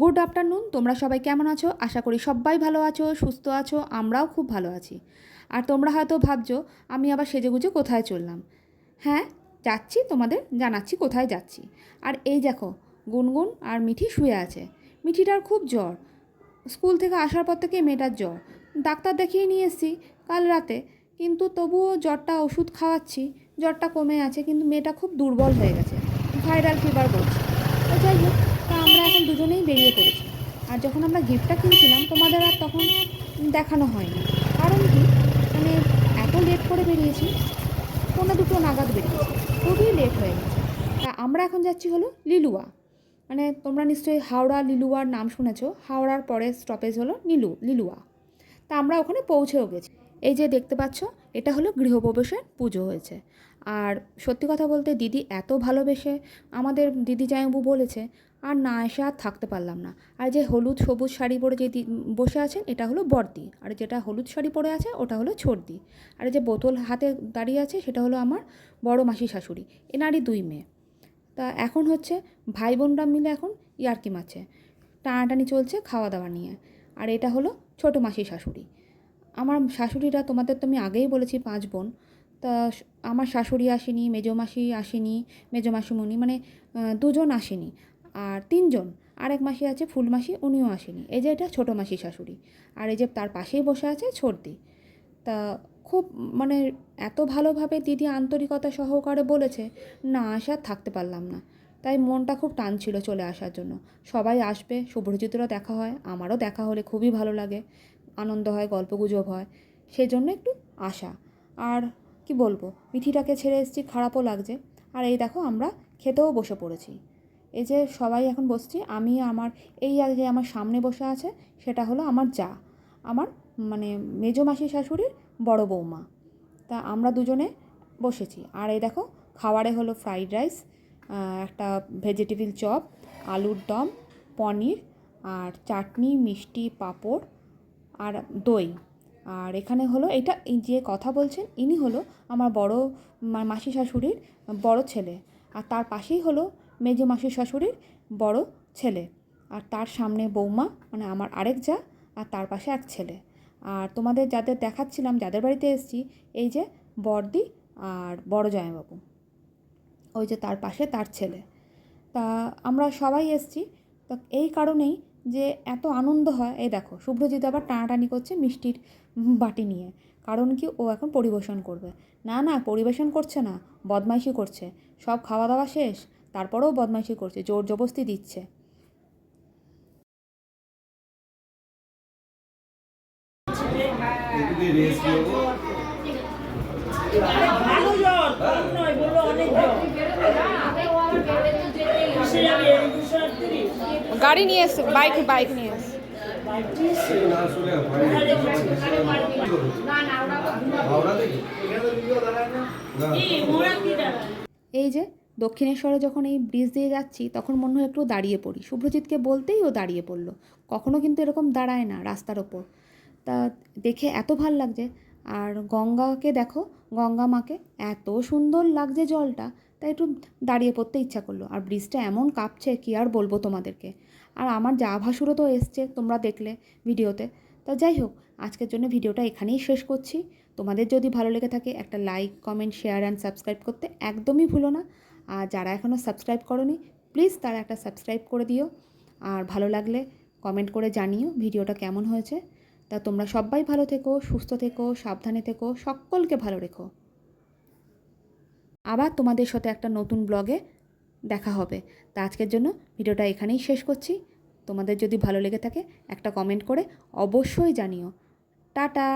Good afternoon. তোমরা সবাই কেমন আছো? আশা করি সবাই ভালো আছো, সুস্থ আছো। আমরাও খুব ভালো আছি। আর তোমরা হয়তো ভাবছো আমি আবার সেজেগুজে কোথায় চললাম। হ্যাঁ, যাচ্ছি, তোমাদের জানাচ্ছি কোথায় যাচ্ছি। আর এই দেখো, গুনগুন আর মিঠি শুয়ে আছে। মিঠিটার খুব জ্বর। স্কুল থেকে আসার পর থেকে মেয়েটার জ্বর। ডাক্তার দেখিয়ে নিয়ে এসেছি কাল রাতে, কিন্তু তবুও জ্বরটা ওষুধ খাওয়াচ্ছি, জ্বরটা কমে আছে, কিন্তু মেয়েটা খুব দুর্বল হয়ে গেছে, ভাইরাল ফিভার বলছে। তো যাই হোক, তা আমরা এখন দুজনেই বেরিয়ে পড়েছি। আর যখন আমরা গিফটটা কিনছিলাম তোমাদের আর তখন দেখানো হয়নি। কারণ কি, মানে এত লেট করে বেরিয়েছি, 1:45 নাগাদ বেরিয়েছি, খুবই লেট হয়ে গেছে। তা আমরা এখন যাচ্ছি হলো লিলুয়া। মানে তোমরা নিশ্চয়ই হাওড়া লিলুয়ার নাম শুনেছো। হাওড়ার পরে স্টপেজ হলো লিলুয়া। তা আমরা ওখানে পৌঁছেও গেছি। এই যে দেখতে পাচ্ছ, এটা হলো গৃহপ্রবেশের পুজো হয়েছে। আর সত্যি কথা বলতে দিদি এত ভালোবেসে আমাদের দিদি জামাইবাবু বলেছে, আর না এসে আর থাকতে পারলাম না। আর যে হলুদ সবুজ শাড়ি পরে যে বসে আছেন, এটা হলো বড়দি। আর যেটা হলুদ শাড়ি পরে আছে ওটা হলো ছোটদি। আর যে বোতল হাতে দাঁড়িয়ে আছে সেটা হলো আমার বড় মাসি শাশুড়ি। এনারই 2 মেয়ে। তা এখন হচ্ছে ভাই বোনরা মিলে এখন ইয়ার্কি মারছে, টানাটানি চলছে খাওয়া দাওয়া নিয়ে। আর এটা হলো ছোটো মাসি শাশুড়ি। আমার শাশুড়িরা তোমাদের তো আমি আগেই বলেছি 5 বোন। তা আমার শাশুড়ি আসেনি, মেজো মাসি আসেনি, মেজো মাসিমণি মানে 2 জন আসেনি। আর 3 জন, আরেক মাসি আছে ফুল মাসি, উনিও আসেনি। এই যে এটা ছোটো মাসি শাশুড়ি। আর এই যে তার পাশেই বসে আছে ছোটদি। তা খুব মানে এত ভালোভাবে দিদি আন্তরিকতা সহকারে বলেছে, না আসার থাকতে পারলাম না। তাই মনটা খুব টানছিল চলে আসার জন্য। সবাই আসবে, শুভ্রজিতেরও দেখা হয়, আমারও দেখা হলে খুবই ভালো লাগে, আনন্দ হয়, গল্পগুজব হয়, সেই জন্য একটু আসা। আর কি বলবো, মিঠিটাকে ছেড়ে এসেছি, খারাপও লাগছে। আর এই দেখো আমরা খেতেও বসে পড়েছি। এই যে সবাই এখন বসছি, আমি আমার এই আর যে আমার সামনে বসে আছে সেটা হলো আমার যা, আমার মানে মেজো মাসি শাশুড়ির বড় বৌমা। তা আমরা দুজনে বসেছি। আর এই দেখো খাবারে হলো ফ্রাইড রাইস, একটা ভেজিটেবিল চপ, আলুর দম, পনির, আর চাটনি, মিষ্টি, পাঁপড় আর দই। আর এখানে হলো এটা, এই যে কথা বলছেন ইনি হলো আমার বড় মাসি শাশুড়ির বড় ছেলে। আর তার পাশেই হলো মেজো মাসি শাশুড়ির বড় ছেলে। আর তার সামনে বৌমা মানে আমার আরেক যা, আর তার পাশে এক ছেলে। আর তোমাদের যাদের দেখাচ্ছিলাম, যাদের বাড়িতে এসেছি, এই যে বড়দি আর বড় জামাইবাবু, ওই যে তার পাশে তার ছেলে। তা আমরা সবাই এসেছি। তো এই কারণেই যে এত আনন্দ হয়। এই দেখো শুভ্রজিৎ আবার টানাটানি করছে মিষ্টির বাটি নিয়ে। কারণ কি, ও এখন পরিবেশন করবে। না না, পরিবেশন করছে না, বদমাইশি করছে। সব খাওয়া দাওয়া শেষ, তারপরেও বদমাইশি করছে, জোর জবস্তি দিচ্ছে। গাড়ি নিয়ে এসছে, বাইক নিয়ে এসছে। এই যে দক্ষিণেশ্বরে যখন এই ব্রিজ দিয়ে যাচ্ছি, তখন মনে হয় একটু দাঁড়িয়ে পড়ি। শুভ্রজিৎকে বলতেই ও দাঁড়িয়ে পড়লো। কখনো কিন্তু এরকম দাঁড়ায় না রাস্তার ওপর। তা দেখে এত ভাল লাগছে। আর গঙ্গাকে দেখো, গঙ্গা মাকে এত সুন্দর লাগছে জলটা, তাই একটু দাঁড়িয়ে পড়তে ইচ্ছা করলো। আর ব্রিজটা এমন কাঁপছে, কী আর বলবো তোমাদেরকে। আর আমার যা ভাসুরও তো এসছে, তোমরা দেখলে ভিডিওতে। তা যাই হোক, আজকের জন্য ভিডিওটা এখানেই শেষ করছি। তোমাদের যদি ভালো লেগে থাকে একটা like, comment, share and subscribe করতে একদমই ভুলো না। আর যারা এখনও সাবস্ক্রাইব করোনি, প্লিজ তারা একটা সাবস্ক্রাইব করে দিও। আর ভালো লাগলে কমেন্ট করে জানিও ভিডিওটা কেমন হয়েছে। তা তোমরা সবাই ভালো থেকো, সুস্থ থেকো, সাবধানে থেকো, সকলকে ভালো রেখো। আবার তোমাদের সাথে একটা নতুন ব্লগে দেখা হবে। তা আজকের জন্য ভিডিওটা এখানেই শেষ করছি। তোমাদের যদি ভালো লেগে থাকে একটা কমেন্ট করে অবশ্যই জানিও। টাটা।